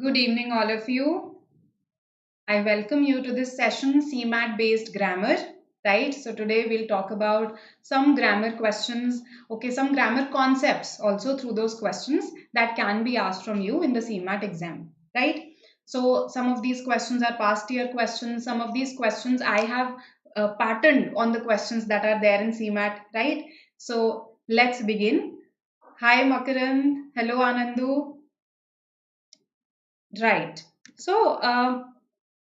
Good evening, all of you. I welcome you to this session, CMAT based grammar. Right, so today we'll talk about some grammar questions, some grammar concepts also through those questions that can be asked from you in the CMAT exam. Right, so some of these questions are past year questions, some of these questions I have patterned on the questions that are there in CMAT. Right, so let's begin. Hi, Makarand. Hello, Anandu. Right. So,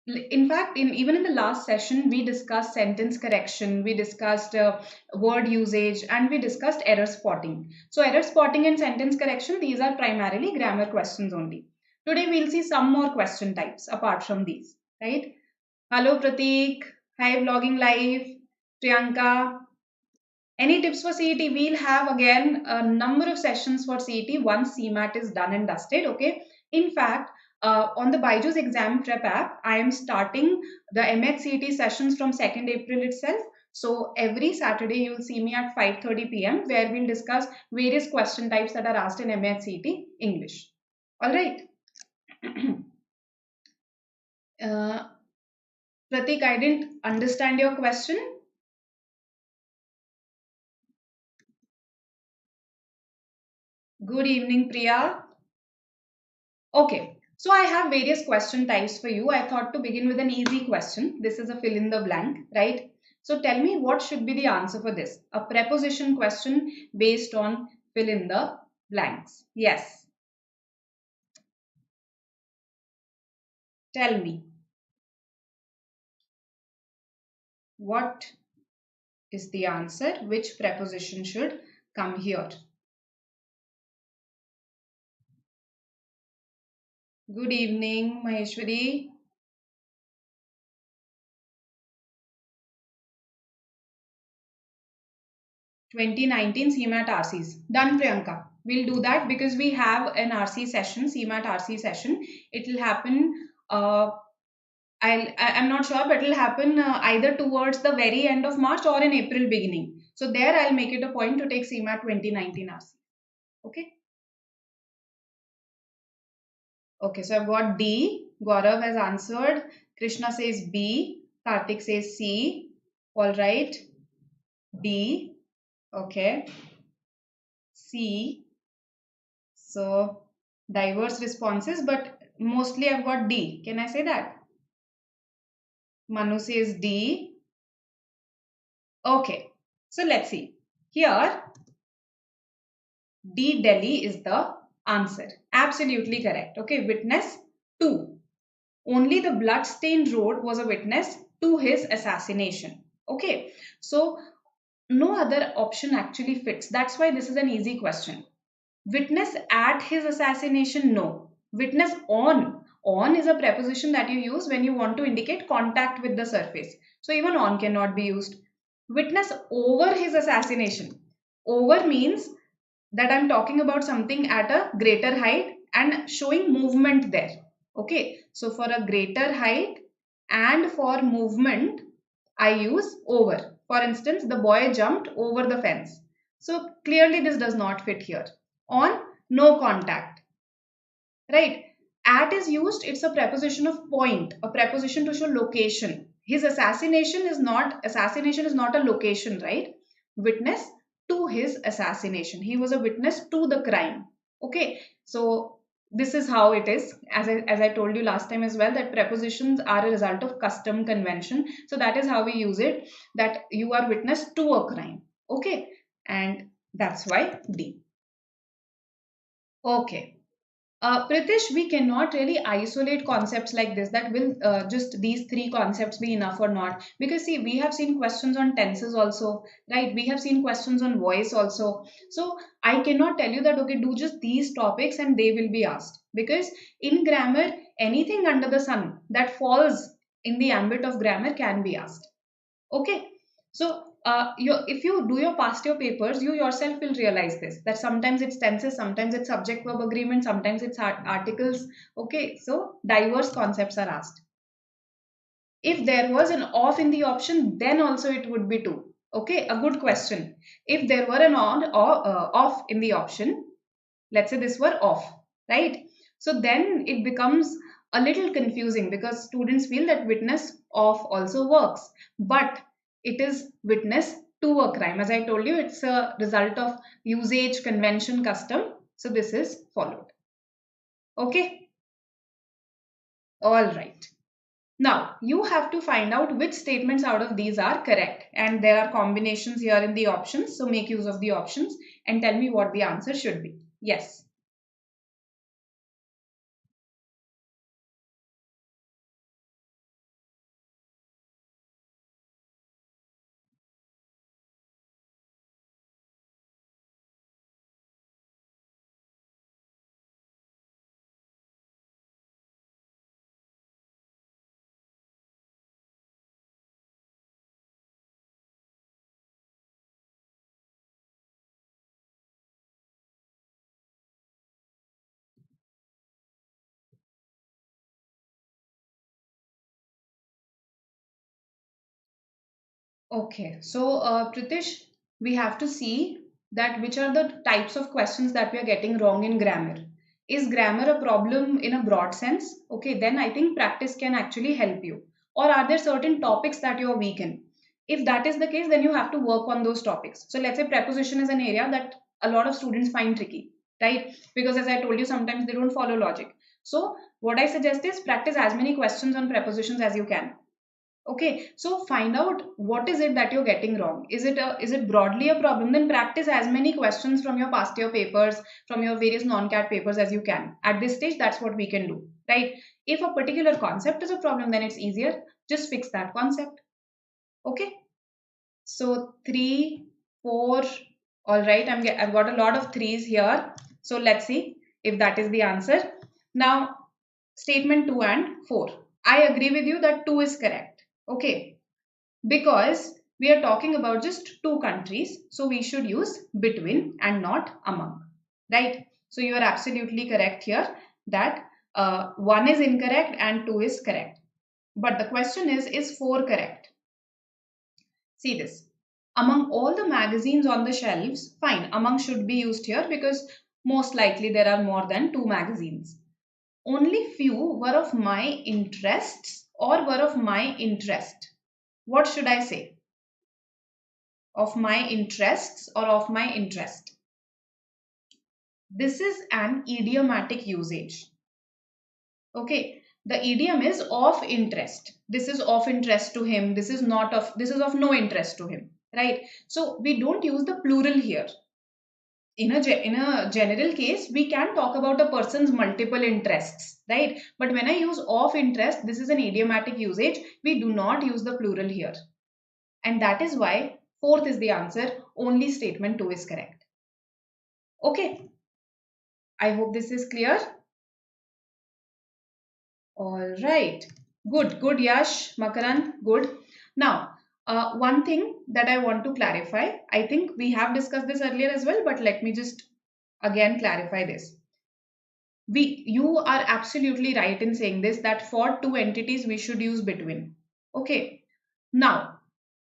in fact, even in the last session, we discussed sentence correction, we discussed word usage, and we discussed error spotting. So, error spotting and sentence correction, these are primarily grammar questions only. Today, we'll see some more question types apart from these, right? Hello, Prateek. Hi, Vlogging Live. Priyanka. Any tips for CET? We'll have again a number of sessions for CET once CMAT is done and dusted. Okay. In fact, on the BYJU'S Exam Prep app, I am starting the MH CET sessions from 2nd April itself. So every Saturday you'll see me at 5:30 p.m. where we'll discuss various question types that are asked in MH CET English. All right. Pratik, I didn't understand your question. Good evening, Priya. Okay, so I have various question types for you. I thought to begin with an easy question. This is a fill in the blank, right? So tell me what should be the answer for this? A preposition question based on fill in the blanks. Yes, tell me what is the answer? Which preposition should come here? Good evening, Maheshwari. 2019 CMAT RCs. Done, Priyanka. We'll do that because we have an RC session, CMAT RC session. It will happen, I'm not sure, but it will happen either towards the very end of March or in April beginning. So there I'll make it a point to take CMAT 2019 RC. Okay. Okay, so I've got D. Gaurav has answered. Krishna says B. Karthik says C. All right. D. Okay. C. So diverse responses, but mostly I've got D. Can I say that? Manu says D. Okay. So let's see. Here, D Delhi is the answer. Absolutely correct. Okay. Witness 2. Only the blood-stained road was a witness to his assassination. Okay. So no other option actually fits. That's why this is an easy question. Witness at his assassination? No. Witness on. On is a preposition that you use when you want to indicate contact with the surface. So even on cannot be used. Witness over his assassination. Over means that I'm talking about something at a greater height and showing movement there. Okay. So for a greater height and for movement, I use over. For instance, the boy jumped over the fence. So clearly this does not fit here. On, no contact, right? At is used, it's a preposition of point, a preposition to show location. His assassination is not a location, right? Witness to his assassination. He was a witness to the crime. Okay, so this is how it is. As I told you last time as well, that prepositions are a result of custom convention. So that is how we use it, that you are witness to a crime. Okay, and that's why D. Okay. Pritish, we cannot really isolate concepts like this. That will just these three concepts be enough or not? Because see, we have seen questions on tenses also, right? We have seen questions on voice also. So I cannot tell you that, okay, do just these topics and they will be asked. Because in grammar, anything under the sun that falls in the ambit of grammar can be asked. Okay, so if you do your past year papers, you yourself will realize this, that sometimes it's tenses, sometimes it's subject verb agreement, sometimes it's articles. Okay, so diverse concepts are asked. If there was an off in the option, then also it would be two. Okay, a good question. If there were an on or off in the option, let's say this were off, right? So then it becomes a little confusing because students feel that witness of also works, but it is witness to a crime. As I told you, it's a result of usage, convention, custom. So this is followed. Okay. All right. Now, you have to find out which statements out of these are correct. And there are combinations here in the options. So make use of the options and tell me what the answer should be. Yes. Okay, so Pritish, we have to see that which are the types of questions that we are getting wrong in grammar. Is grammar a problem in a broad sense? Okay, then I think practice can actually help you. Or are there certain topics that you are weak in? If that is the case, then you have to work on those topics. So let's say preposition is an area that a lot of students find tricky, right? Because as I told you, sometimes they don't follow logic. So what I suggest is practice as many questions on prepositions as you can. Okay, so find out what is it that you're getting wrong. Is it broadly a problem? Then practice as many questions from your past year papers, from your various non-CAT papers as you can. At this stage, that's what we can do, right? If a particular concept is a problem, then it's easier. Just fix that concept. Okay. So 3, 4. All right. I've got a lot of threes here. So let's see if that is the answer. Now, statement 2 and 4. I agree with you that 2 is correct. Okay, because we are talking about just two countries, so we should use between and not among, right? So you are absolutely correct here that 1 is incorrect and 2 is correct. But the question is 4 correct? See this. Among all the magazines on the shelves, fine, among should be used here because most likely there are more than 2 magazines. Only few were of my interests or were of my interest. What should I say? Of my interests or of my interest? This is an idiomatic usage. Okay, the idiom is of interest. This is of interest to him. This is of no interest to him, right? So we don't use the plural here. In a general case, we can talk about a person's multiple interests, right? But when I use of interest, this is an idiomatic usage. We do not use the plural here. And that is why fourth is the answer. Only statement 2 is correct. Okay. I hope this is clear. All right. Good. Good, Yash, Makaran. Good. Now, one thing that I want to clarify. I think we have discussed this earlier as well, but let me just again clarify this. You are absolutely right in saying this, that for two entities we should use between. Okay. Now,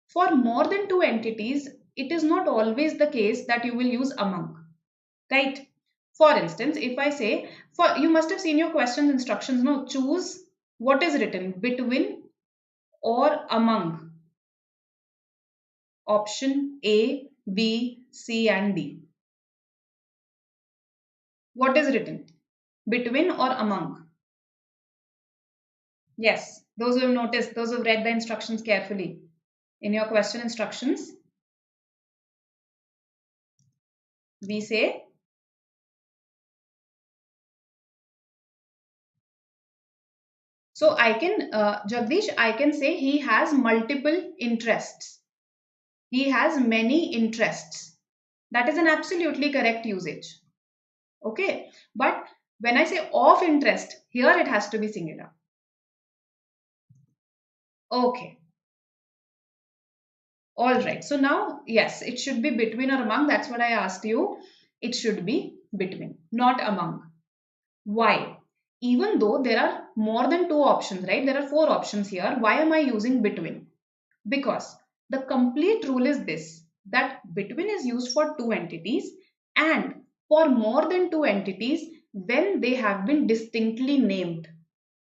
for more than two entities, it is not always the case that you will use among, right? For instance, if I say, you must have seen your questions instructions, no, choose what is written between or among option A, B, C and D. What is written? Between or among? Yes, those who have noticed, those who have read the instructions carefully. In your question instructions, we say, so I can, Jagdish, I can say he has multiple interests. He has many interests. That is an absolutely correct usage. Okay. But when I say of interest, here it has to be singular. Okay. All right. So now, yes, it should be between or among. That's what I asked you. It should be between, not among. Why? Even though there are more than two options, right? There are four options here. Why am I using between? Because the complete rule is this, that between is used for two entities, and for more than two entities, when they have been distinctly named.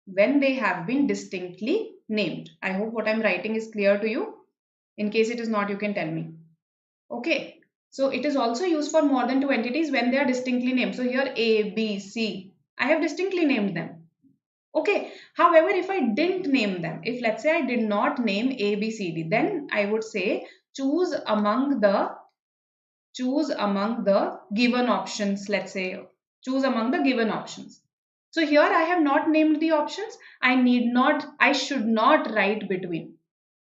When they have been distinctly named. I hope what I'm writing is clear to you. In case it is not, you can tell me. Okay. So it is also used for more than two entities when they are distinctly named. So here A, B, C. I have distinctly named them. Okay. However, if I didn't name them, if let's say I did not name A, B, C, D, then I would say choose among the given options. Let's say choose among the given options. So here I have not named the options. I should not write between.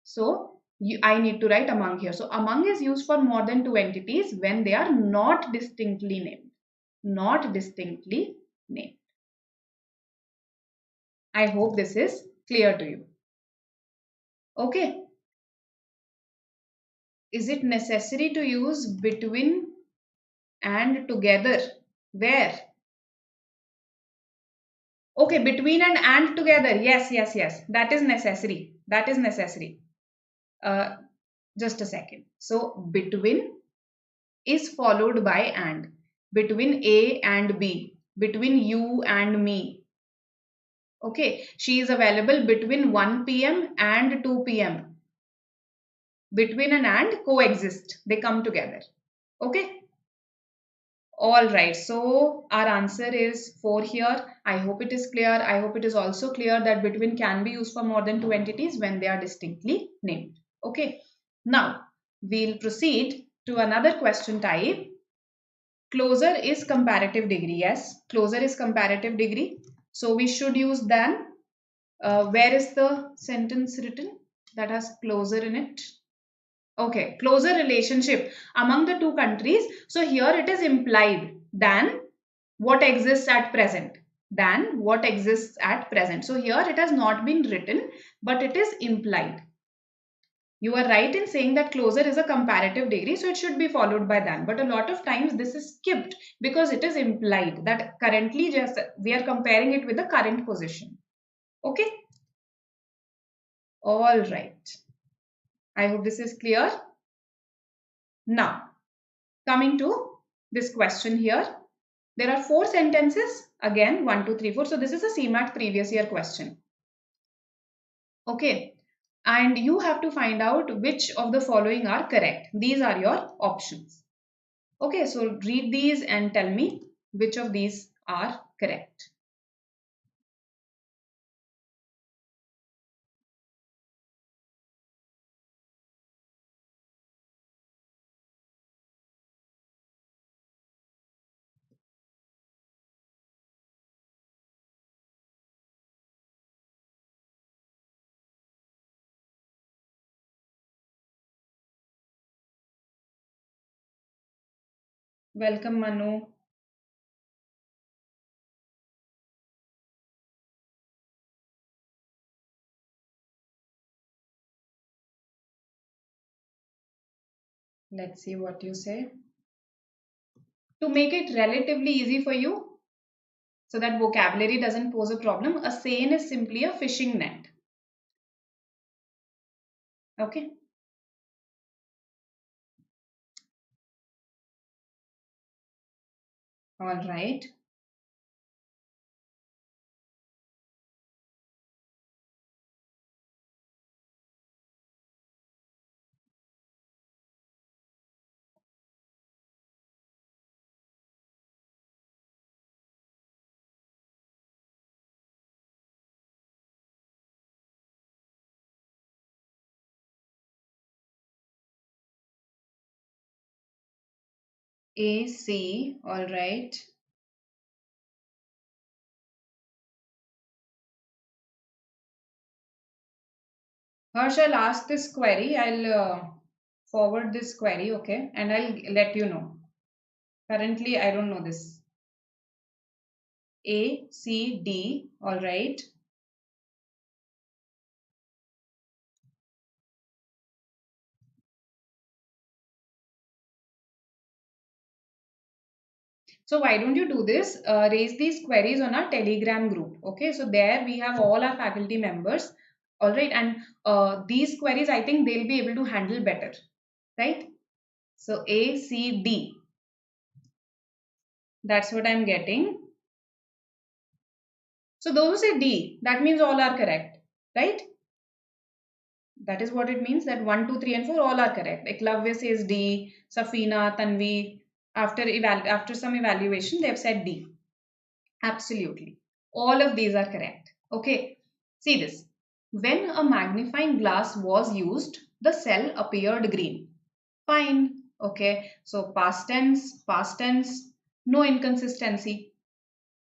So I need to write among here. So among is used for more than two entities when they are not distinctly named. Not distinctly named. I hope this is clear to you. Okay. Is it necessary to use between and together? Where? Okay, between and together. Yes, yes, yes. That is necessary. That is necessary. Just a second. So between is followed by and. Between A and B. Between you and me. Okay. She is available between 1 p.m. and 2 p.m. Between and coexist. They come together. Okay. All right, so our answer is 4 here. I hope it is clear. I hope it is also clear that between can be used for more than two entities when they are distinctly named. Okay, now we'll proceed to another question type. Closer is comparative degree. Yes, closer is comparative degree. So we should use than. Where is the sentence written that has closer in it? Okay, closer relationship among the two countries. So here it is implied than what exists at present. Than what exists at present. So here it has not been written, but it is implied. You are right in saying that closer is a comparative degree, so it should be followed by than. But a lot of times this is skipped because it is implied that currently just we are comparing it with the current position. Okay. All right. I hope this is clear. Now, coming to this question here. There are 4 sentences. Again, 1, 2, 3, 4. So this is a CMAT previous year question. Okay. And you have to find out which of the following are correct. These are your options. Okay. So read these and tell me which of these are correct. Welcome, Manu. Let's see what you say. To make it relatively easy for you, so that vocabulary doesn't pose a problem, a seine is simply a fishing net. Okay. All right. A, C. All right. Harsh, I'll ask this query. I'll forward this query, okay? And I'll let you know. Currently, I don't know this. A, C, D. All right. So why don't you do this? Raise these queries on our Telegram group. Okay, so there we have all our faculty members. All right, and these queries, I think they'll be able to handle better, right? So A, C, D. That's what I'm getting. So those who say D, that means all are correct, right? That is what it means, that 1, 2, 3, and 4 all are correct. Eklavya says D, Safina, Tanvi, after some evaluation, they have said D. Absolutely. All of these are correct. Okay. See this. When a magnifying glass was used, the cell appeared green. Fine. Okay. So past tense, no inconsistency.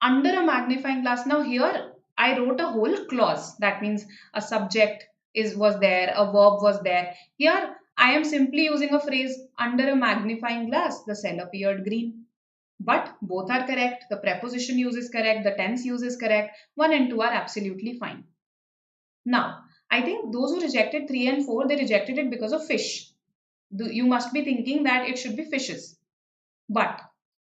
Under a magnifying glass, now here I wrote a whole clause. That means a subject was there, a verb was there. Here I am simply using a phrase, under a magnifying glass, the cell appeared green. But both are correct. The preposition use is correct. The tense use is correct. 1 and 2 are absolutely fine. Now, I think those who rejected 3 and 4, they rejected it because of fish. You must be thinking that it should be fishes. But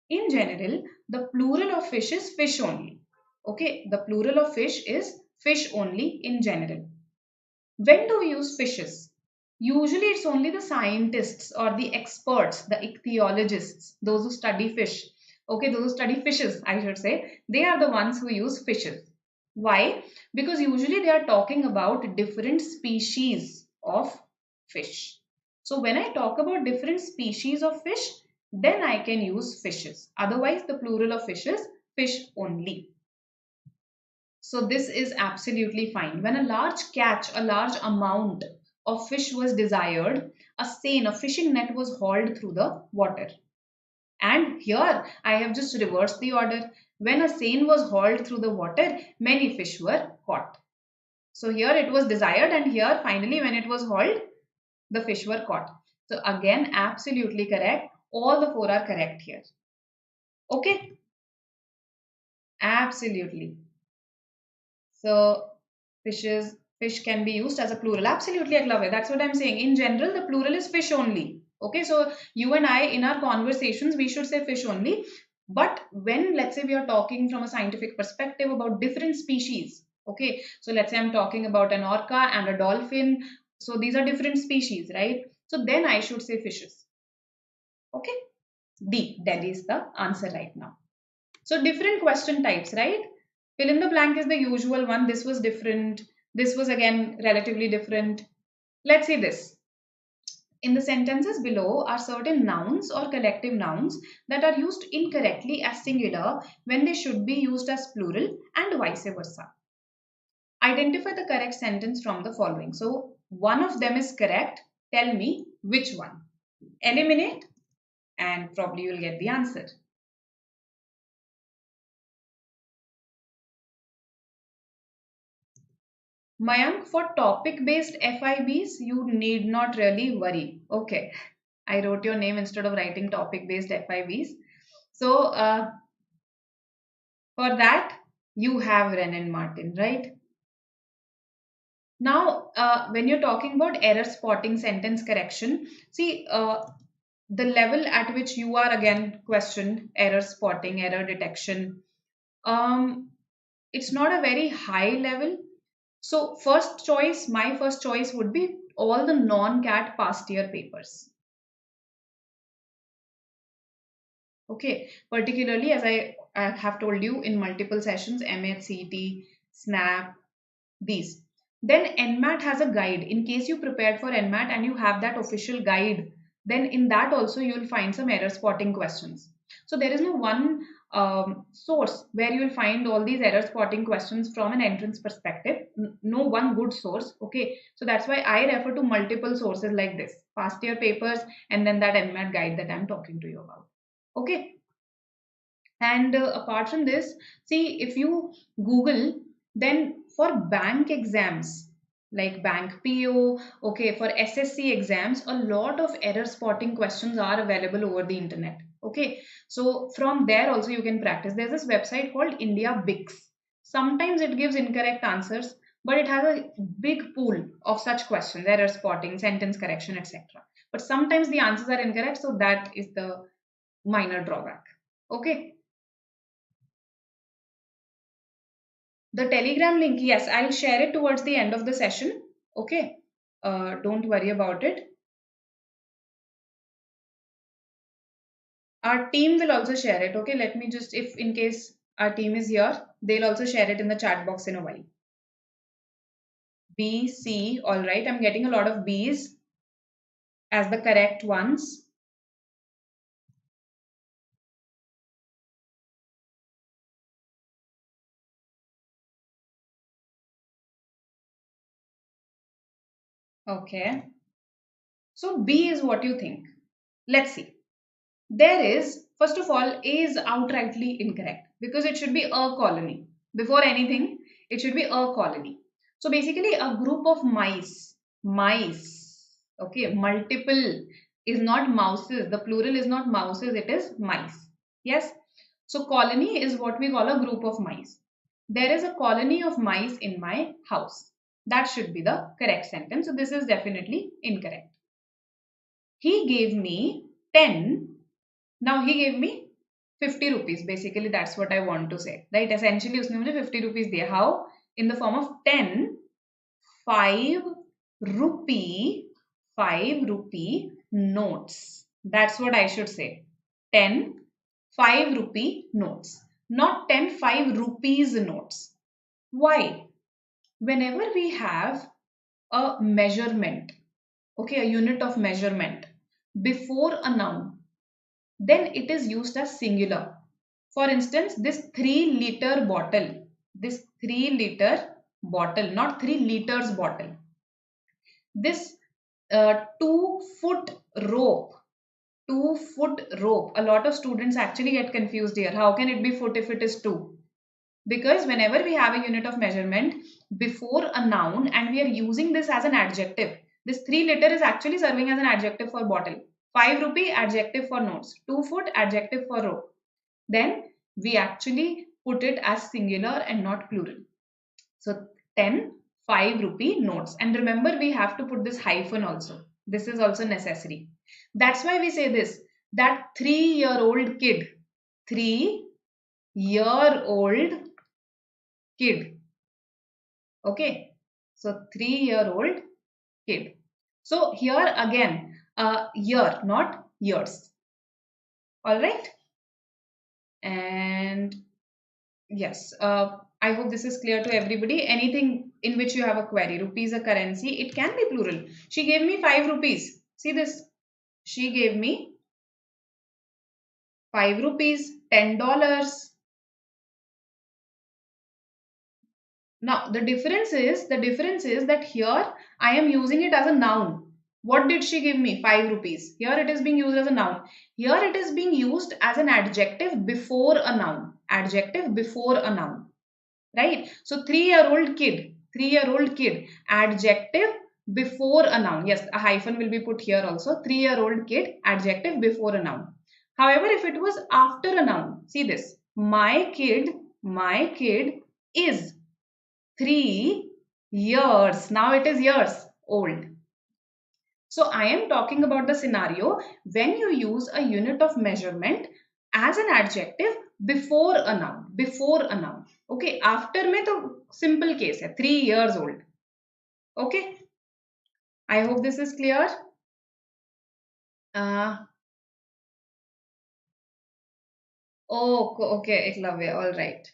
in general, the plural of fish is fish only. Okay, the plural of fish is fish only in general. When do we use fishes? Usually it's only the scientists or the experts, the ichthyologists, those who study fish. Okay, those who study fishes, I should say, they are the ones who use fishes. Why? Because usually they are talking about different species of fish. So when I talk about different species of fish, then I can use fishes. Otherwise, the plural of fish is fish only. So this is absolutely fine. When a large catch, a large amount of fish was desired, a seine, a fishing net was hauled through the water. And here I have just reversed the order. When a seine was hauled through the water, many fish were caught. So here it was desired, and here finally when it was hauled, the fish were caught. So again, absolutely correct. All the 4 are correct here. Okay? Absolutely. So fish can be used as a plural. Absolutely, I love it. That's what I'm saying. In general, the plural is fish only. Okay, so you and I, in our conversations, we should say fish only. But when, let's say, we are talking from a scientific perspective about different species, okay, so let's say I'm talking about an orca and a dolphin. So these are different species, right? So then I should say fishes. Okay, D, Delhi is the answer right now. So different question types, right? Fill in the blank is the usual one. This was different. This was again relatively different. Let's see this. In the sentences below are certain nouns or collective nouns that are used incorrectly as singular when they should be used as plural and vice versa. Identify the correct sentence from the following. So one of them is correct. Tell me which one. Eliminate and probably you'll get the answer. Mayank, for topic-based FIBs, you need not really worry. Okay, I wrote your name instead of writing topic-based FIBs. So for that, you have Renan Martin, right? Now, when you're talking about error spotting, sentence correction, see the level at which you are again questioned, error spotting, error detection. It's not a very high level. So my first choice would be all the non-CAT past year papers. Okay, particularly as I have told you in multiple sessions, MAT, CET, SNAP, these. Then NMAT has a guide. In case you prepared for NMAT and you have that official guide, then in that also you will find some error spotting questions. So there is no one source where you will find all these error spotting questions from an entrance perspective. No one good source. Okay, so that's why I refer to multiple sources like this, past year papers, and then that NMAT guide that I'm talking to you about. Okay. And apart from this, see, if you Google, then for bank exams like bank PO, okay, for SSC exams, a lot of error spotting questions are available over the internet. Okay, so from there also you can practice. There's this website called India Bix. Sometimes it gives incorrect answers, but it has a big pool of such questions, error spotting, sentence correction, etc. But sometimes the answers are incorrect, so that is the minor drawback. Okay. The Telegram link, yes, I'll share it towards the end of the session. Okay. Don't worry about it. Our team will also share it. Okay. Let me just, if in case our team is here, They'll also share it in the chat box in a while. B, C, all right. I'm getting a lot of B's as the correct ones. Okay. So B is what you think. Let's see. There is, first of all, A is outrightly incorrect because it should be a colony. Before anything, it should be a colony. So basically a group of mice, okay, multiple is not mouses. The plural is not mouses, it is mice. Yes. So colony is what we call a group of mice. There is a colony of mice in my house. That should be the correct sentence. So this is definitely incorrect. He gave me 10. Now he gave me 50 rupees. Basically, that's what I want to say. Right? Essentially, उसने मुझे 50 rupees दिए. How? In the form of 10 5 rupee notes. That's what I should say. 10 5 rupee notes. Not 10 5 rupees notes. Why? Whenever we have a measurement, okay, a unit of measurement before a noun, then it is used as singular. For instance, this 3-liter bottle, not 3 liters bottle, this 2-foot rope, a lot of students actually get confused here. How can it be foot if it is 2? Because whenever we have a unit of measurement before a noun and we are using this as an adjective, this 3-liter is actually serving as an adjective for bottle. 5 rupee adjective for notes, 2-foot adjective for rope. Then we actually put it as singular and not plural. So 10 5 rupee notes. And remember, we have to put this hyphen also. This is also necessary. That's why we say this, that 3-year-old kid, 3-year-old kid. Okay. So 3-year-old kid. So here again, year, not years. All right. And yes, I hope this is clear to everybody. Anything in which you have a query, rupees a currency, it can be plural. She gave me 5 rupees. See this. She gave me 5 rupees, $10. Now the difference is that here I am using it as a noun. What did she give me? 5 rupees. Here it is being used as a noun. Here it is being used as an adjective before a noun. Adjective before a noun. Right? So 3-year-old kid. Adjective before a noun. Yes, a hyphen will be put here also. 3-year-old kid, adjective before a noun. However, if it was after a noun, see this. My kid is 3 years. Now it is years old. So I am talking about the scenario when you use a unit of measurement as an adjective before a noun. Okay, after में तो simple case है, 3 years old. Okay, I hope this is clear. Oh, okay, Eklavya, all right.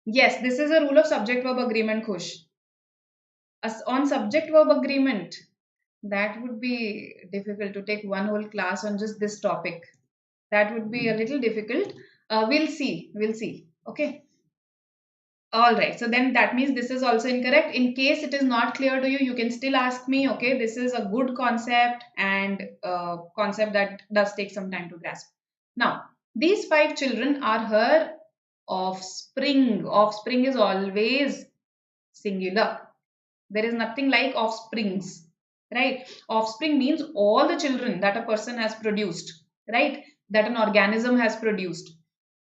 Yes, this is a rule of subject-verb agreement, Khush. On subject-verb agreement, that would be difficult to take one whole class on just this topic. That would be a little difficult. We'll see. Okay. All right. So then that means this is also incorrect. In case it is not clear to you, you can still ask me. Okay. This is a good concept and concept that does take some time to grasp. Now, these 5 children are her offspring. Offspring is always singular. There is nothing like offsprings, right? Offspring means all the children that a person has produced, right? That an organism has produced.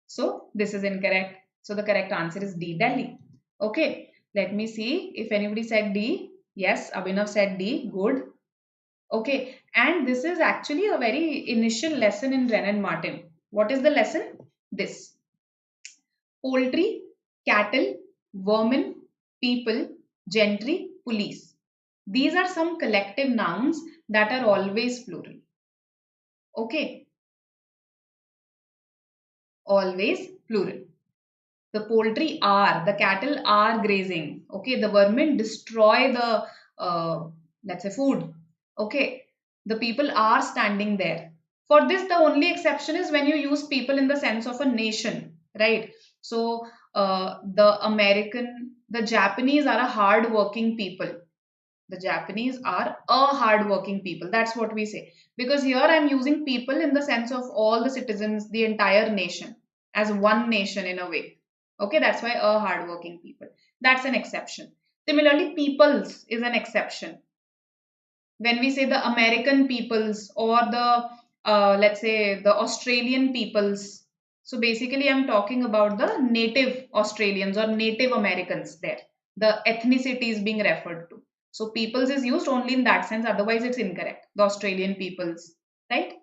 So this is incorrect. So the correct answer is D, Delhi. Okay, let me see if anybody said D. Yes, Abhinav said D. Good. Okay, and this is actually a very initial lesson in Wren and Martin. What is the lesson? This. Poultry, cattle, vermin, people, gentry, police. These are some collective nouns that are always plural. Okay. Always plural. The poultry are, the cattle are grazing. Okay, the vermin destroy the, let's say, food. Okay, the people are standing there. For this, the only exception is when you use people in the sense of a nation, right? So, the Japanese are a hard-working people. The Japanese are a hard-working people. That's what we say. Because here I'm using people in the sense of all the citizens, the entire nation, as one nation in a way. Okay, that's why a hard-working people. That's an exception. Similarly, peoples is an exception. When we say the American peoples or the, let's say, the Australian peoples. So basically, I'm talking about the native Australians or native Americans there. The ethnicity is being referred to. So peoples is used only in that sense, otherwise it's incorrect. The Australian peoples, right?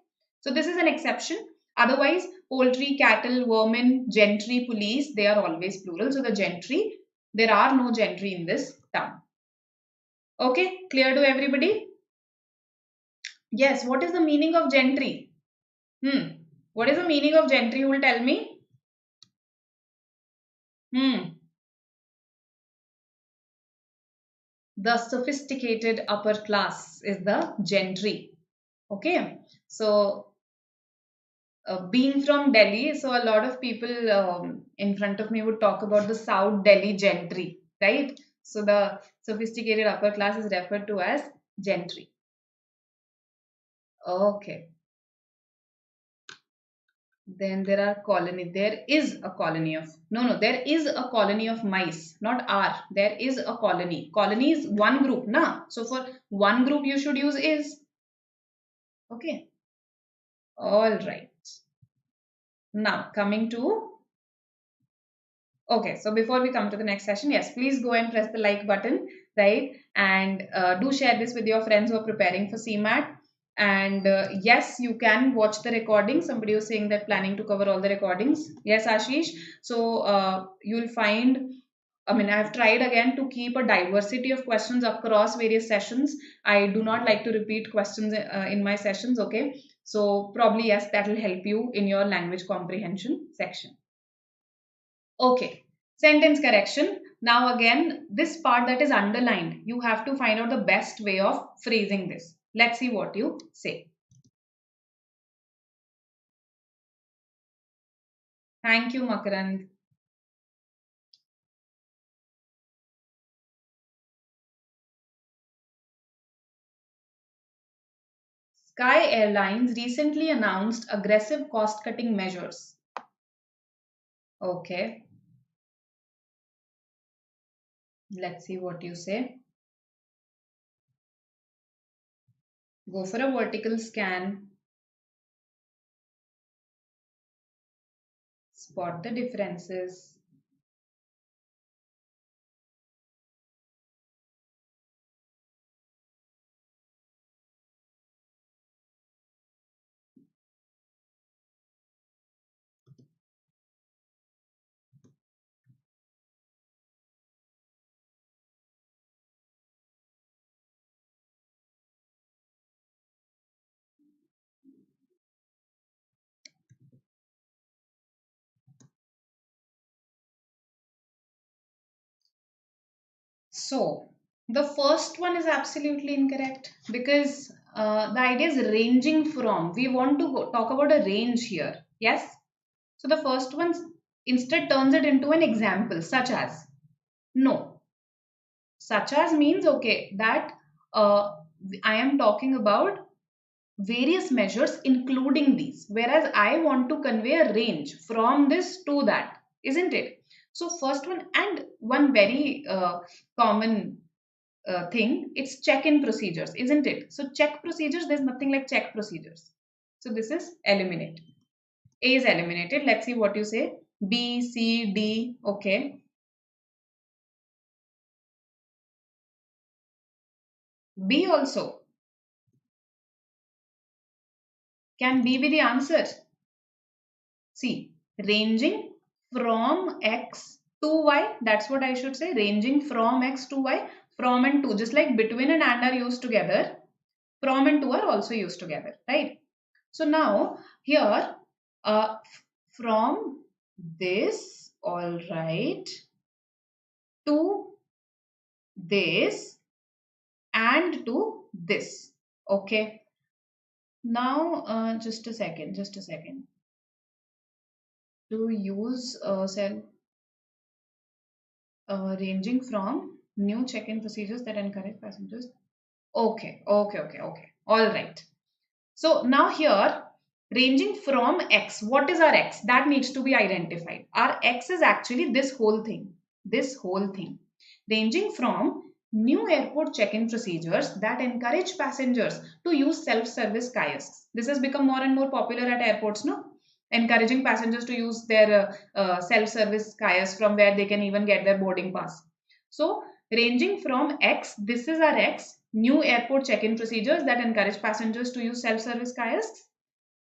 So this is an exception. Otherwise, poultry, cattle, vermin, gentry, police, they are always plural. So the gentry, there are no gentry in this term. Okay, clear to everybody? Yes, what is the meaning of gentry? What is the meaning of gentry? Who will tell me? The sophisticated upper class is the gentry. Okay, so being from Delhi, so a lot of people in front of me would talk about the South Delhi gentry, right? So the sophisticated upper class is referred to as gentry. Okay. Then there are colony. There is a colony of, no, there is a colony of mice, not are. There is a colony. Colony is one group, na? So for one group, you should use is. Okay. All right. Now coming to, okay. So before we come to the next session, yes, please go and press the like button, right? And do share this with your friends who are preparing for CMAT. And yes, you can watch the recording. Somebody was saying that planning to cover all the recordings. Yes, Ashish. So you'll find, I mean, I've tried again to keep a diversity of questions across various sessions. I do not like to repeat questions in my sessions. Okay. So probably, yes, that will help you in your language comprehension section. Okay. Sentence correction. Now again, this part that is underlined, you have to find out the best way of phrasing this. Let's see what you say. Thank you, Makarand. Sky Airlines recently announced aggressive cost-cutting measures. Okay, let's see what you say. Go for a vertical scan. Spot the differences. So, the first one is absolutely incorrect because the idea is ranging from. We want to talk about a range here. Yes? So, the first one instead turns it into an example, such as. No. Such as means, okay, that I am talking about various measures including these, whereas I want to convey a range from this to that, isn't it? So first one, and one very common thing, it's check-in procedures, isn't it? So check procedures, there's nothing like check procedures. So this is eliminate. A is eliminated. Let's see what you say. B, C, D. Okay. B also. Can B be the answer? See, ranging from X to Y, that's what I should say, ranging from X to Y, from and to, just like between and are used together, from and to are also used together, right? So now here, from this, All right. To this and to this. Okay. Now, just a second, just a second. To use cell ranging from new check-in procedures that encourage passengers. Okay, okay, okay, okay. All right. So now here, ranging from X, what is our X? That needs to be identified. Our X is actually this whole thing. This whole thing. Ranging from new airport check-in procedures that encourage passengers to use self-service kiosks. This has become more and more popular at airports, no? Encouraging passengers to use their self-service kiosks from where they can even get their boarding pass. So ranging from X, this is our X, new airport check-in procedures that encourage passengers to use self-service kiosks,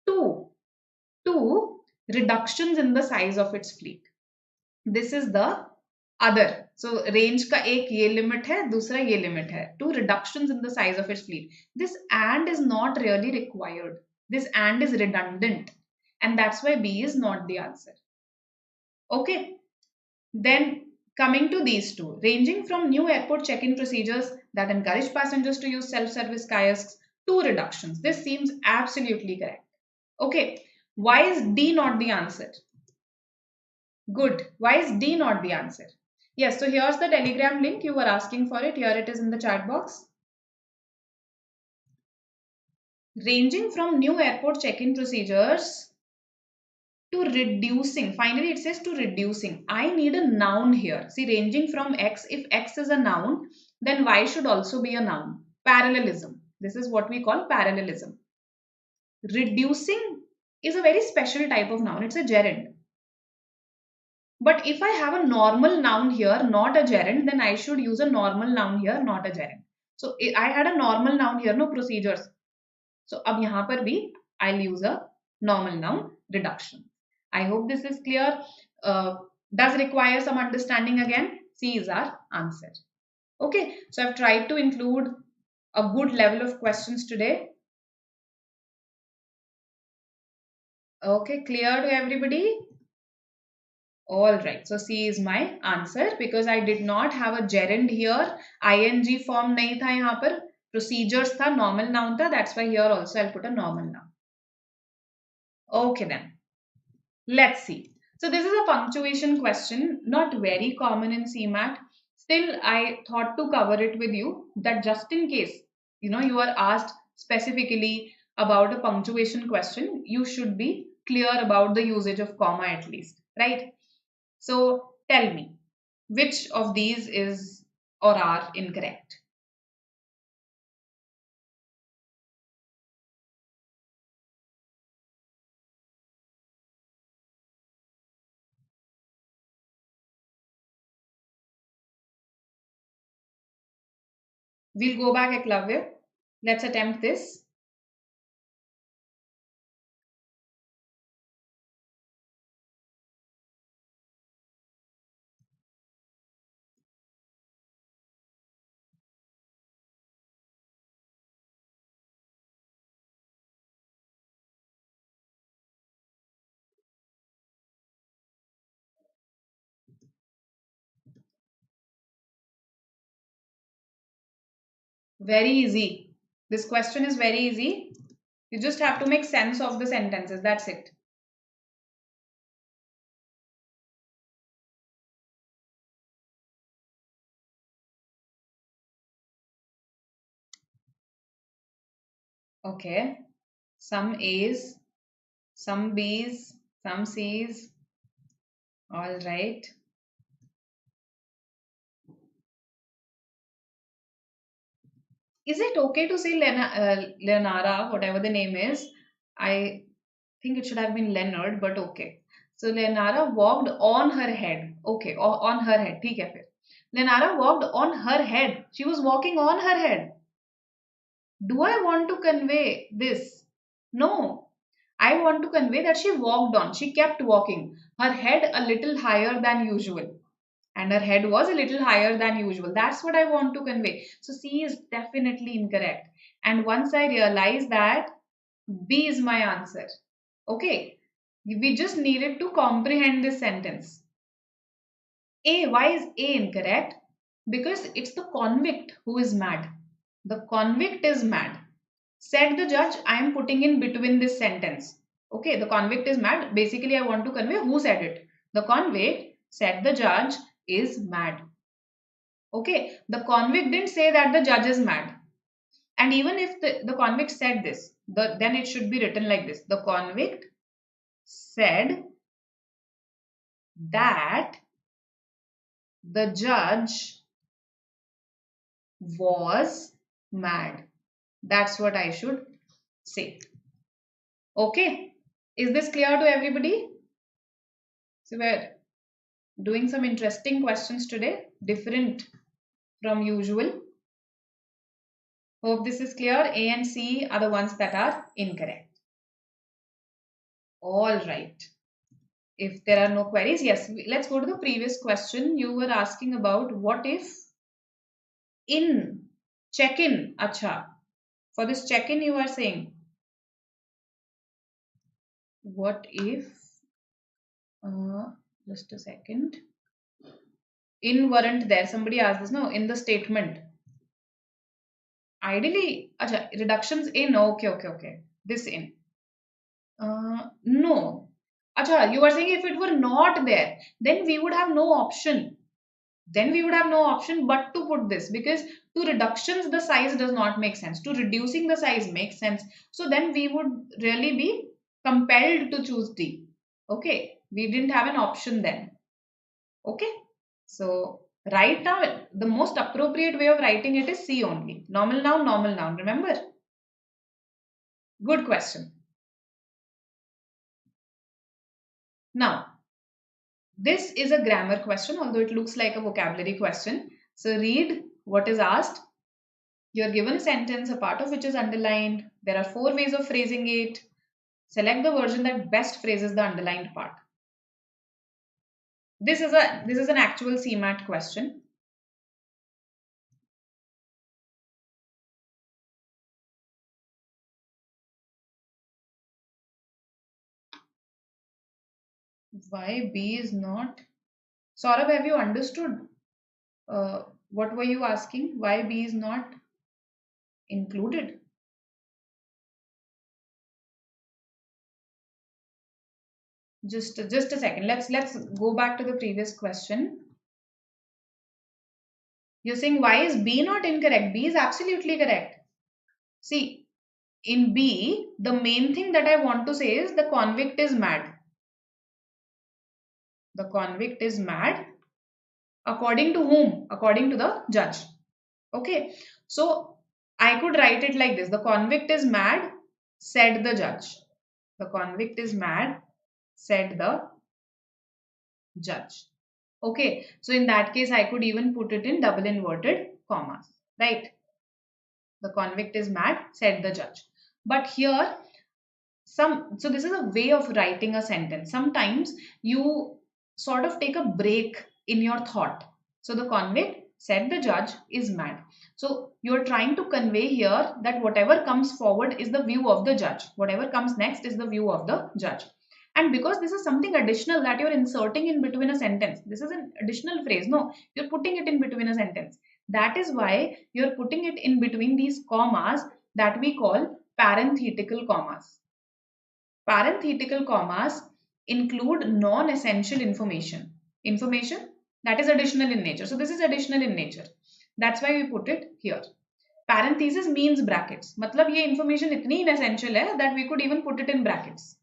to reductions in the size of its fleet. This is the other. So range का एक ये limit है, दूसरा ये limit है. To reductions in the size of its fleet. This and is not really required. This and is redundant. And that's why B is not the answer. Okay. Then coming to these two, ranging from new airport check-in procedures that encourage passengers to use self-service kiosks to reductions. This seems absolutely correct. Okay. Why is D not the answer? Good. Why is D not the answer? Yes, so here's the Telegram link. You were asking for it. Here it is in the chat box. Ranging from new airport check-in procedures to reducing. Finally, it says to reducing. I need a noun here. See, ranging from X. If X is a noun, then Y should also be a noun. Parallelism. This is what we call parallelism. Reducing is a very special type of noun. It's a gerund. But if I have a normal noun here, not a gerund, then I should use a normal noun here, not a gerund. So I had a normal noun here, no procedures. So ab yahan par bhi I'll use a normal noun, reduction. I hope this is clear. Does require some understanding again. C is our answer. Okay, so I've tried to include a good level of questions today. Okay, clear to everybody? All right, so C is my answer because I did not have a gerund here. ING form nahi tha yahan par. Procedures tha, normal noun tha. That's why here also I'll put a normal noun. Okay then. Let's see. So this is a punctuation question, not very common in CMAT. Still, I thought to cover it with you that just in case, you are asked specifically about a punctuation question, you should be clear about the usage of comma at least, right? So tell me, which of these is or are incorrect? We'll go back, Eklavya. Let's attempt this. Very easy. This question is very easy. You just have to make sense of the sentences. That's it. Okay. Some A's, some B's, some C's. All right. Is it okay to say Leonara, whatever the name is? I think it should have been Leonard, but okay. So Leonara walked on her head. Okay, on her head. ठीक है फिर. Leonara walked on her head. She was walking on her head. Do I want to convey this? No. I want to convey that she walked on. She kept walking. Her head a little higher than usual. And her head was a little higher than usual. That's what I want to convey. So C is definitely incorrect. And once I realized that, B is my answer. Okay. We just needed to comprehend this sentence. A, why is A incorrect? Because it's the convict who is mad. The convict is mad. Said the judge, I am putting in between this sentence. Okay, the convict is mad. Basically, I want to convey who said it. The convict said the judge is mad. Okay, the convict didn't say that the judge is mad. And even if the convict said this, then it should be written like this. The convict said that the judge was mad. That's what I should say. Okay. Is this clear to everybody? So we're doing some interesting questions today, different from usual. Hope this is clear. A and C are the ones that are incorrect. All right. If there are no queries, yes, let's go to the previous question. You were asking about what if in check-in. Acha. For this check-in, you are saying what if, just a second, in weren't there. Somebody asked this, no, in the statement. Ideally, acha, reductions in, okay. This in. No. Acha, you are saying if it were not there, then we would have no option. Then we would have no option but to put this, because to reductions the size does not make sense. To reducing the size makes sense. So then we would really be compelled to choose D. Okay. We didn't have an option then. Okay. So right now the most appropriate way of writing it is C only. Normal noun. Remember? Good question. Now, this is a grammar question, although it looks like a vocabulary question. So read what is asked. You're given a sentence, a part of which is underlined. There are 4 ways of phrasing it. Select the version that best phrases the underlined part. This is an actual CMAT question. Why B is not? Saurabh, have you understood? What were you asking? Why B is not included? Just a second. Let's go back to the previous question. You're saying why is B not incorrect? B is absolutely correct. See, in B, the main thing that I want to say is the convict is mad. The convict is mad. According to whom? According to the judge. Okay. So I could write it like this. The convict is mad, said the judge. The convict is mad, said the judge. Okay. So in that case, I could even put it in double inverted commas. Right. The convict is mad, said the judge. But here, so this is a way of writing a sentence. Sometimes you sort of take a break in your thought. So the convict said the judge is mad. So you're trying to convey here that whatever comes forward is the view of the judge. Whatever comes next is the view of the judge. And because this is something additional that you're inserting in between a sentence, this is an additional phrase. No, you're putting it in between a sentence. That is why you're putting it in between these commas that we call parenthetical commas. Parenthetical commas include non-essential information. Information that is additional in nature. So this is additional in nature. That's why we put it here. Parenthesis means brackets. Matlab ye information itni inessential hai that we could even put it in brackets.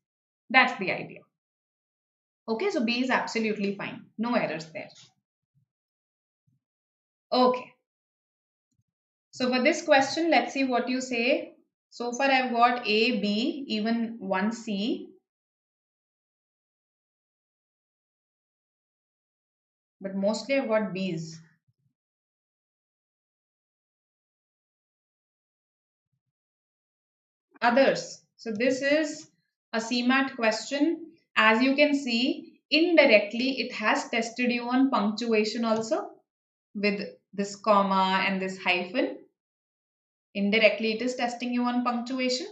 That's the idea. Okay, so B is absolutely fine. No errors there. Okay. So for this question, let's see what you say. So far I've got A, B, even one C. But mostly I've got B's. Others. So this is a CMAT question. As you can see, indirectly it has tested you on punctuation also with this comma and this hyphen. Indirectly it is testing you on punctuation.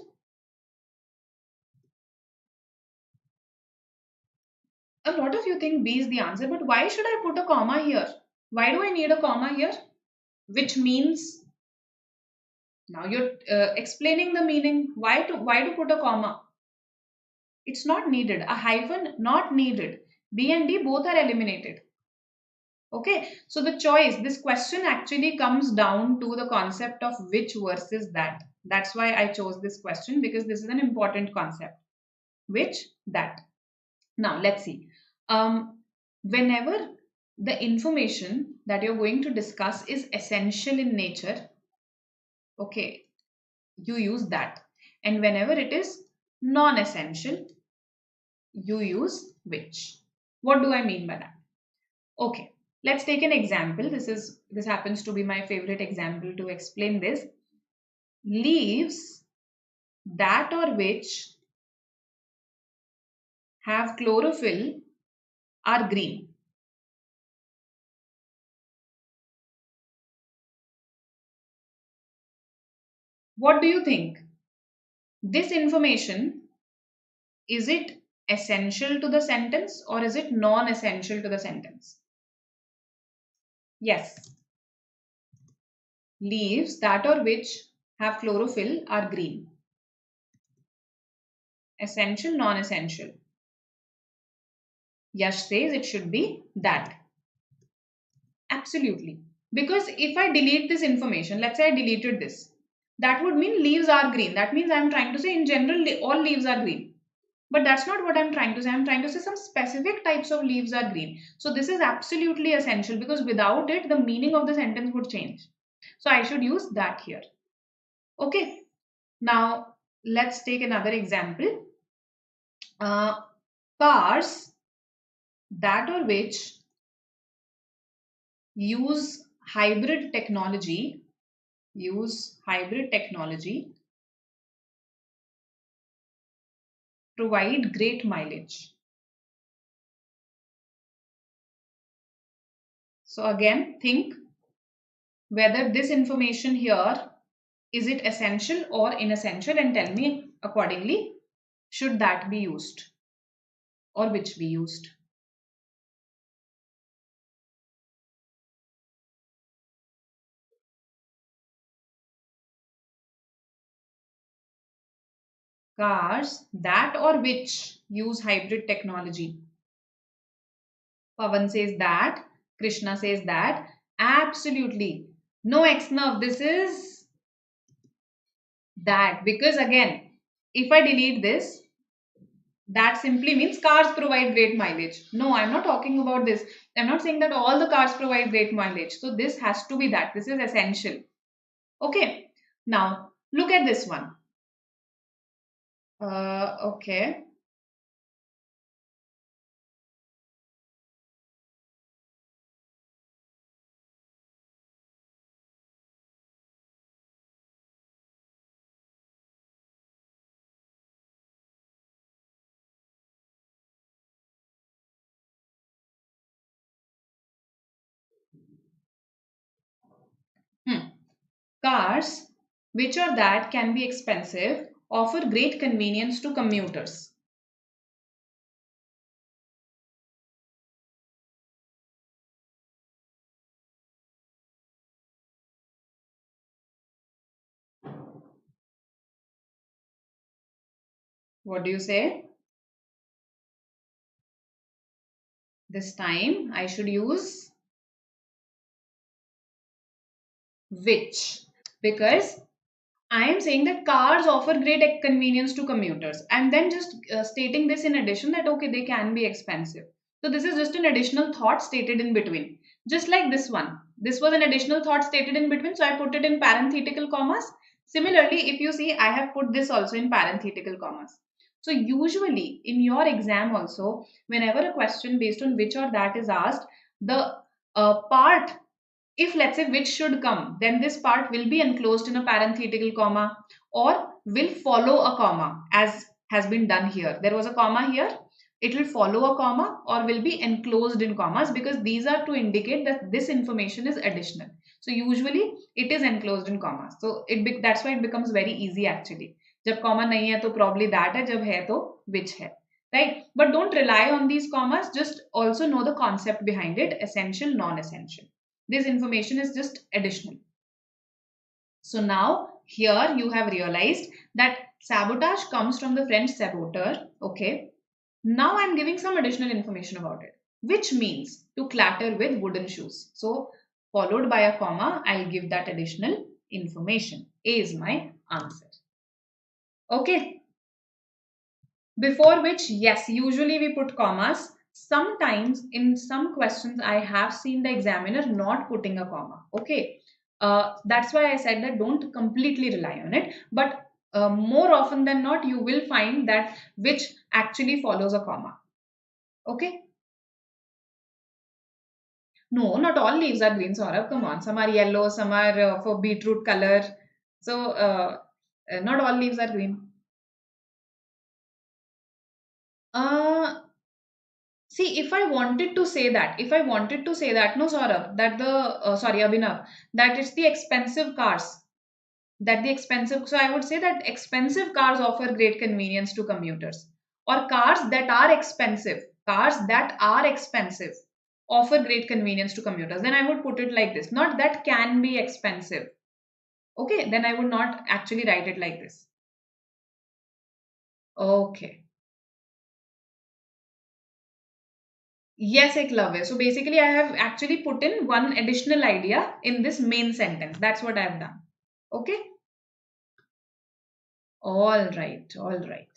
A lot of you think B is the answer, but why should I put a comma here? Why do I need a comma here? Which means now you're explaining the meaning. Why to put a comma? It's not needed. A hyphen not needed. B and D both are eliminated. Okay, so the choice, this question actually comes down to the concept of which versus that. That's why I chose this question, because this is an important concept. Which, that. Now, let's see. Whenever the information that you're going to discuss is essential in nature, okay, you use that. And whenever it is non-essential, you use which. What do I mean by that? Okay, let's take an example. This happens to be my favorite example to explain this. Leaves that or which have chlorophyll are green. What do you think? This information, is it essential to the sentence or is it non-essential to the sentence? Yes. Leaves that or which have chlorophyll are green. Essential, non-essential. Yash says it should be that. Absolutely. Because if I delete this information, let's say I deleted this, that would mean leaves are green. That means I'm trying to say in general all leaves are green. But that's not what I'm trying to say. I'm trying to say some specific types of leaves are green. So this is absolutely essential, because without it, the meaning of the sentence would change. So I should use that here. Okay. Now let's take another example. Cars that or which use hybrid technology provide great mileage. So again, think whether this information here, is it essential or inessential, and tell me accordingly, should that be used or which be used. Cars that or which use hybrid technology. Pavan says that. Krishna says that. Absolutely. No X nerve. This is that. Because again, if I delete this, that simply means cars provide great mileage. No, I'm not talking about this. I'm not saying that all the cars provide great mileage. So this has to be that. This is essential. Okay. Now, look at this one. Okay. Cars, which or that can be expensive, offer great convenience to commuters. What do you say? This time I should use which, because I am saying that cars offer great convenience to commuters. I'm then just stating this in addition that okay, they can be expensive. So this is just an additional thought stated in between. Just like this one. This was an additional thought stated in between, so I put it in parenthetical commas. Similarly, if you see, I have put this also in parenthetical commas. So usually in your exam also, whenever a question based on which or that is asked, the part, if let's say which should come, then this part will be enclosed in a parenthetical comma or will follow a comma, as has been done here. There was a comma here. It will follow a comma or will be enclosed in commas, because these are to indicate that this information is additional. So usually it is enclosed in commas. So that's why it becomes very easy actually. जब comma नहीं है तो probably that है, जब है तो which है. right? But don't rely on these commas. Just also know the concept behind it, essential, non-essential. This information is just additional. So now here you have realized that sabotage comes from the French saboteur. Okay. Now I'm giving some additional information about it, which means to clatter with wooden shoes. So followed by a comma, I'll give that additional information. A is my answer. Okay. Before which, yes, usually we put commas. Sometimes in some questions, I have seen the examiner not putting a comma. Okay. That's why I said that don't completely rely on it. But more often than not, you will find that which actually follows a comma. Okay. No, not all leaves are green, Saurabh. Come on. Some are yellow, some are for beetroot color. So, not all leaves are green. Uh, See, if I wanted to say that, no, Saurabh, that sorry, Abhinav, that it's the expensive cars, so I would say that expensive cars offer great convenience to commuters, or cars that are expensive offer great convenience to commuters. Then I would put it like this, not that can be expensive. Okay, then I would not actually write it like this. Okay. Yes, Eklavya. So basically, I have actually put in one additional idea in this main sentence. That's what I've done. Okay. All right. All right.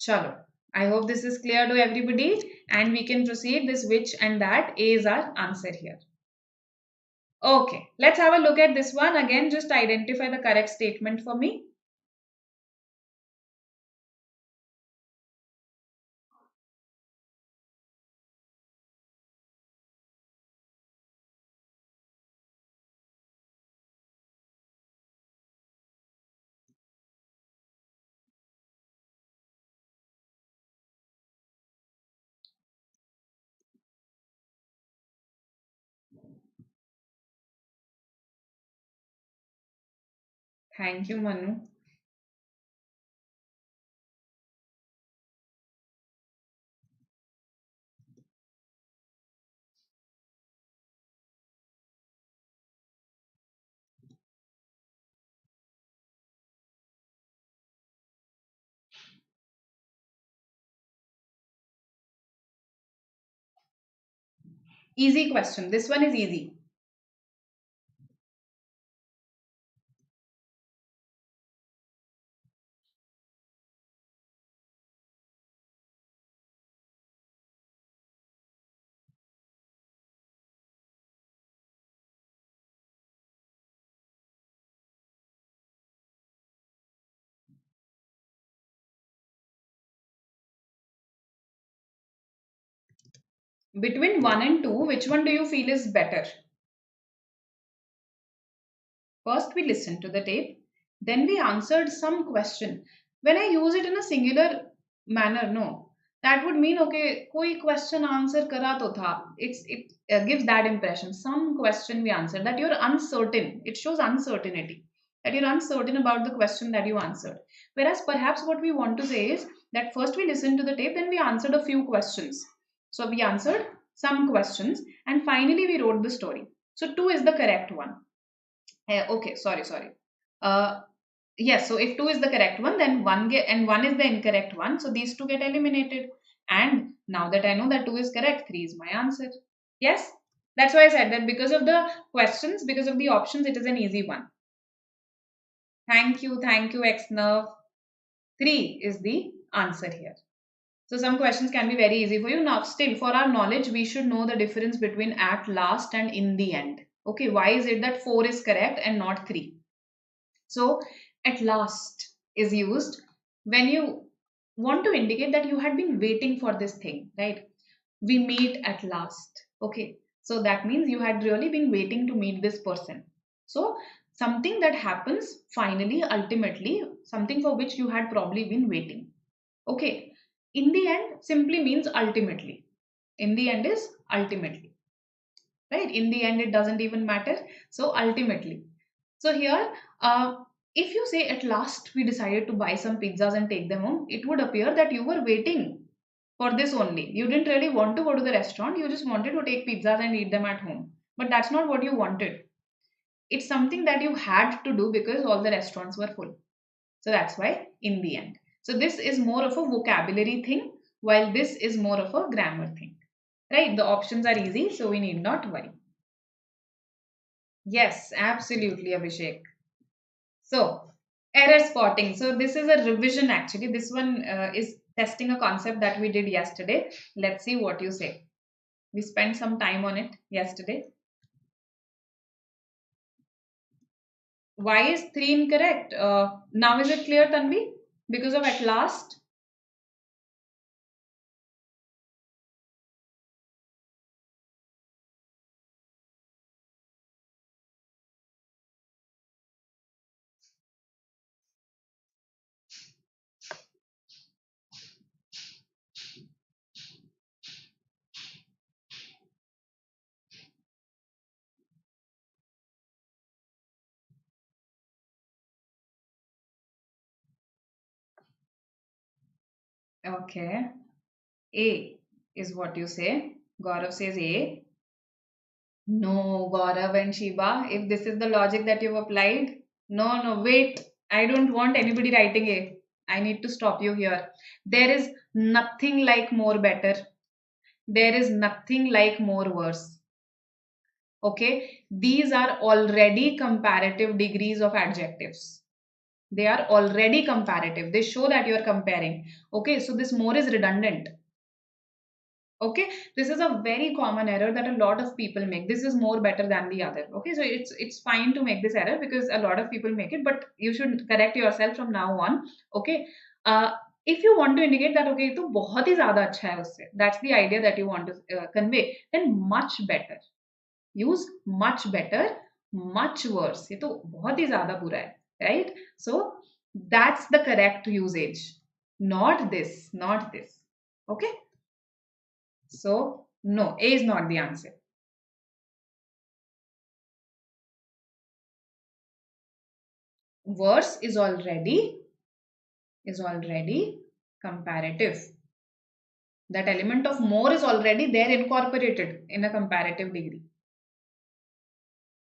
Chalo. I hope this is clear to everybody and we can proceed. This which and that A is our answer here. Okay. Let's have a look at this one. Again, just identify the correct statement for me. Thank you, Manu. Easy question. This one is easy. Between 1 and 2, which one do you feel is better? First, we listened to the tape, then we answered some question. When I use it in a singular manner, no, that would mean okay, koi question answer kara to tha. It gives that impression. Some question we answered that you're uncertain. It shows uncertainty that you're uncertain about the question that you answered. Whereas perhaps what we want to say is that first we listened to the tape, then we answered a few questions. So we answered some questions, and finally we wrote the story. So two is the correct one. Okay, sorry. Uh, yes, so if 2 is the correct one, then 1 is the incorrect one. So these two get eliminated. And now that I know that 2 is correct, 3 is my answer. Yes, that's why I said that because of the questions, because of the options, it is an easy one. Thank you, Xnerve. 3 is the answer here. So some questions can be very easy for you. Now, still, for our knowledge, we should know the difference between at last and in the end. Okay, why is it that 4 is correct and not 3? So, at last is used when you want to indicate that you had been waiting for this thing, right? We meet at last. Okay, so that means you had really been waiting to meet this person. So, something that happens finally, ultimately, something for which you had probably been waiting. Okay, in the end simply means ultimately. In the end is ultimately, right? In the end, it doesn't even matter. So, ultimately. So here, if you say at last we decided to buy some pizzas and take them home, it would appear that you were waiting for this only. You didn't really want to go to the restaurant, you just wanted to take pizzas and eat them at home. But that's not what you wanted. It's something that you had to do because all the restaurants were full. So that's why in the end. So this is more of a vocabulary thing, while this is more of a grammar thing. Right? The options are easy, so we need not worry. Yes, absolutely, Abhishek. So, error spotting. So, this is a revision actually. This one is testing a concept that we did yesterday. Let's see what you say. We spent some time on it yesterday. Why is 3 incorrect? Now is it clear, Tanvi? Because of at last? Okay. A is what you say. Gaurav says A. No, Gaurav and Shiba, if this is the logic that you've applied, no, wait. I don't want anybody writing A. I need to stop you here. There is nothing like more better. There is nothing like more worse. Okay? These are already comparative degrees of adjectives. They are already comparative. They show that you are comparing. Okay? So this more is redundant. Okay, this is a very common error that a lot of people make. This is more better than the other. Okay, so it's fine to make this error because a lot of people make it, but you should correct yourself from now on. Okay, uh, if you want to indicate that okay तो बहुत ही ज़्यादा अच्छा है उससे, that's the idea that you want to convey, then much better. Use much better, much worse. ये तो बहुत ही ज़्यादा बुरा है, right? So that's the correct usage, not this, not this. Okay. So, no, A is not the answer. Verse is already comparative. That element of more is already there incorporated in a comparative degree.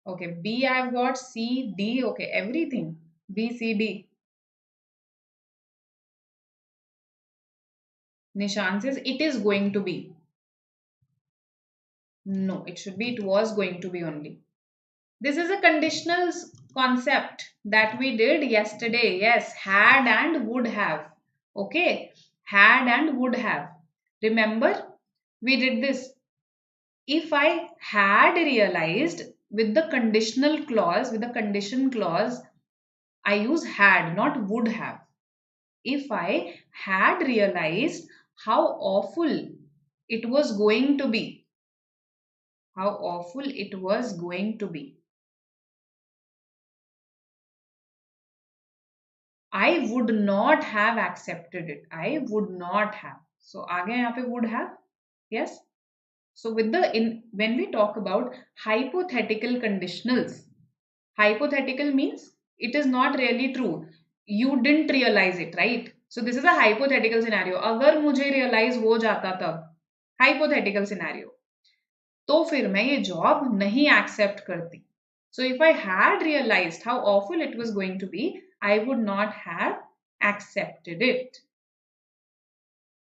Okay, B I've got, C, D, okay, everything. B, C, D. Nishan says it is going to be. No, it should be it was going to be only. This is a conditional concept that we did yesterday. Yes, had and would have. Okay, had and would have. Remember, we did this. If I had realized with the conditional clause, with the condition clause, I use had, not would have. If I had realized how awful it was going to be, how awful it was going to be, I would not have accepted it. I would not have. So आगे यहाँ पे would have. Yes. So with the when we talk about hypothetical conditionals, hypothetical means it is not really true. You didn't realize it, right? So this is a hypothetical scenario. अगर मुझे realize हो जाता तब, hypothetical scenario, तो फिर मैं ये job नहीं accept करती. So if I had realized how awful it was going to be, I would not have accepted it.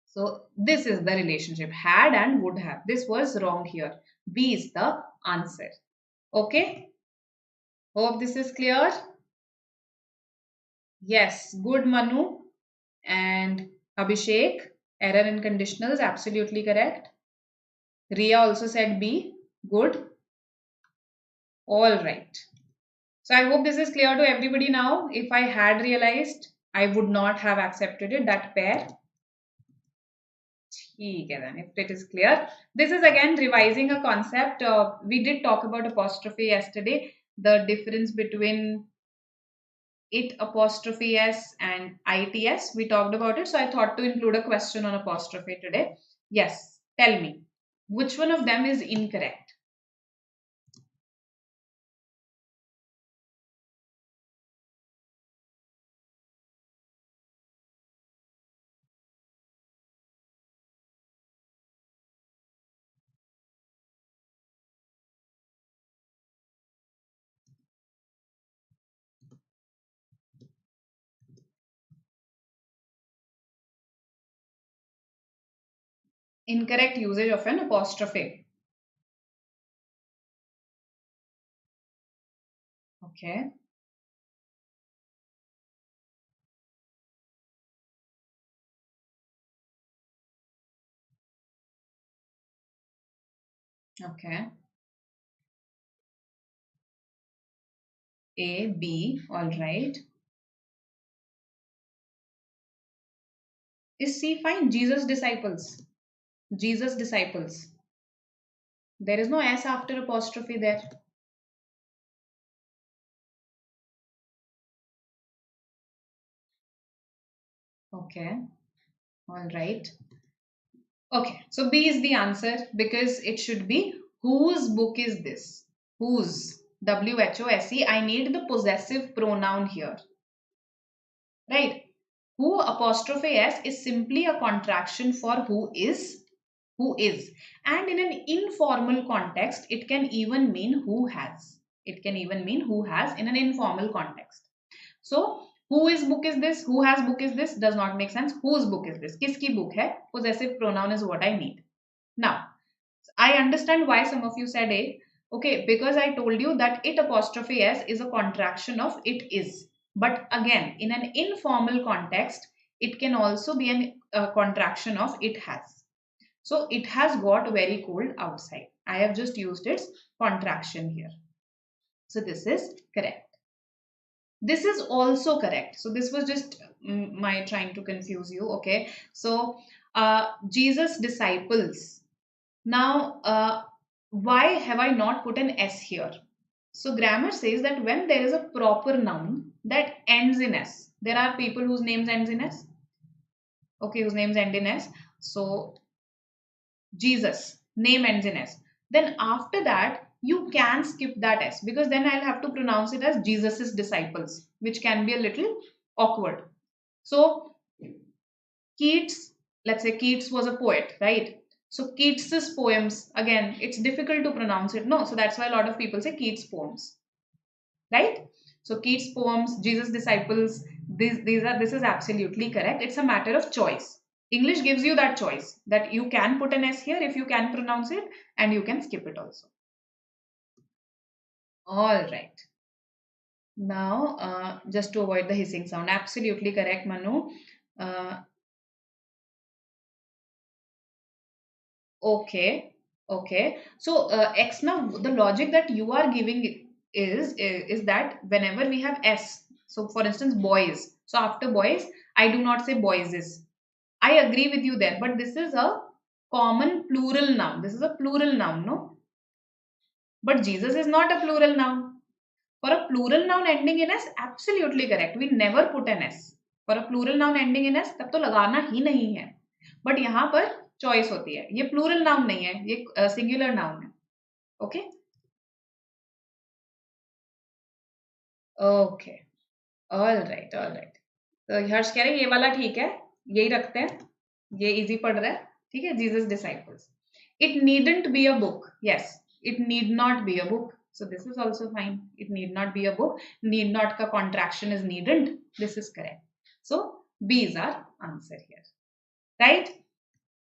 So this is the relationship, had and would have. This was wrong here. B is the answer. Okay. Hope this is clear. Yes. Good, Manu. And Abhishek. Error in conditionals. Absolutely correct. Ria also said B. Good. All right. So I hope this is clear to everybody now. If I had realized, I would not have accepted it, that pair. Okay, then if it is clear. This is again revising a concept. We did talk about apostrophe yesterday. The difference between it apostrophe s and its. We talked about it. So I thought to include a question on apostrophe today. Yes, tell me. Which one of them is incorrect? Incorrect usage of an apostrophe. Okay. Okay. A, B, all right. Is C fine? Jesus disciples. Jesus disciples. There is no S after apostrophe there. Okay. All right. Okay. So B is the answer because it should be whose book is this? Whose? WHOSE. I need the possessive pronoun here. Right? Who apostrophe S is simply a contraction for who is. Who is. And in an informal context, it can even mean who has. It can even mean who has in an informal context. So, who is book is this? Who has book is this? Does not make sense. Whose book is this? Kiski book hai? Possessive pronoun is what I need. Now, I understand why some of you said A. Okay, because I told you that it apostrophe S is a contraction of it is. But again, in an informal context, it can also be a contraction of it has. So it has got very cold outside. I have just used its contraction here. So this is correct. This is also correct. So this was just my trying to confuse you. Okay. So Jesus disciples. Now, why have I not put an S here? So grammar says that when there is a proper noun that ends in S, there are people whose names ends in S. Okay, whose names end in S. So Jesus, name ends in S. Then after that, you can skip that S because then I'll have to pronounce it as Jesus's disciples, which can be a little awkward. So Keats, let's say Keats was a poet, right? So Keats's poems, again, it's difficult to pronounce it. No, so that's why a lot of people say Keats poems, right? So Keats poems, Jesus disciples, this is absolutely correct. It's a matter of choice. English gives you that choice that you can put an S here if you can pronounce it and you can skip it also. All right. Now, just to avoid the hissing sound, absolutely correct, Manu. Uh, okay, okay. So, X now, the logic that you are giving is that whenever we have S, so for instance, boys. So after boys, I do not say boys is. I agree with you there, but this is a common plural noun. This is a plural noun, no? But Jesus is not a plural noun. For a plural noun ending in S, absolutely correct. We never put an S. For a plural noun ending in S, तब तो लगाना ही नहीं है. But यहाँ पर choice होती है. ये plural noun नहीं है. ये singular noun है. Okay? Okay. All right. All right. तो हर्ष कह रहे हैं ये वाला ठीक है. यही रखते हैं. ये easy पढ़ रहा है. ठीक है? Jesus disciples. It needn't be a book. Yes. It need not be a book. So this is also fine. It need not be a book. Need not ka contraction is needn't. This is correct. So B is our answer here. Right?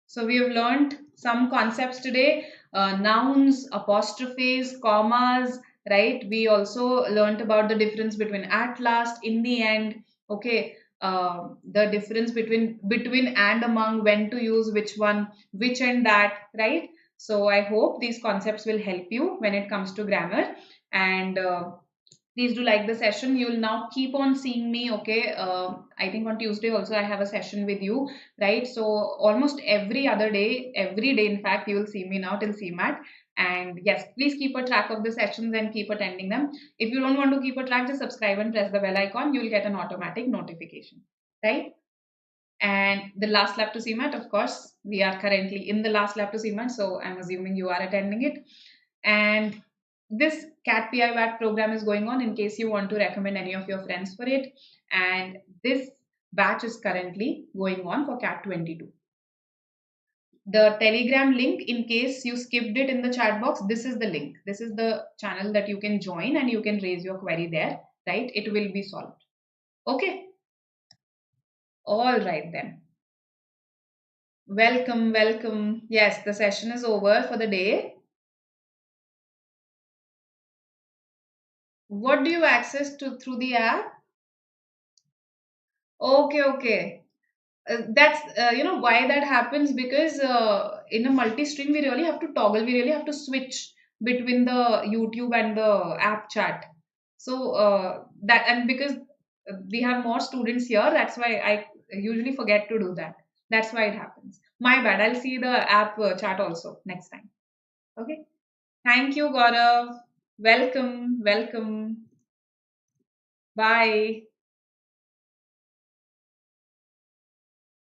So we have learned some concepts today. Nouns, apostrophes, commas, right? We also learned about the difference between at last, in the end, okay? The difference between and among, when to use which one, which and that, right? So I hope these concepts will help you when it comes to grammar. And please do like the session. You will now keep on seeing me, okay? I think on Tuesday also I have a session with you, right? So almost every day in fact, you will see me now till CMAT. And yes, please keep a track of the sessions and keep attending them. If you don't want to keep a track, just subscribe and press the bell icon. You will get an automatic notification, right? And the last lap to CMAT, of course, we are currently in the last lap to CMAT, so I'm assuming you are attending it. And this CAT PI VAT program is going on in case you want to recommend any of your friends for it. And this batch is currently going on for CAT 22. The Telegram link, in case you skipped it in the chat box, this is the link. This is the channel that you can join and you can raise your query there, right? It will be solved. Okay. All right then. Welcome, welcome. Yes, the session is over for the day. What do you access to through the app? Okay, okay. That's why that happens, because in a multi-stream we really have to toggle, we really have to switch between the YouTube and the app chat. So that, and because we have more students here, that's why I usually forget to do that. That's why it happens. My bad. I'll see the app chat also next time. Okay. Thank you, Gaurav. Welcome, welcome. Bye.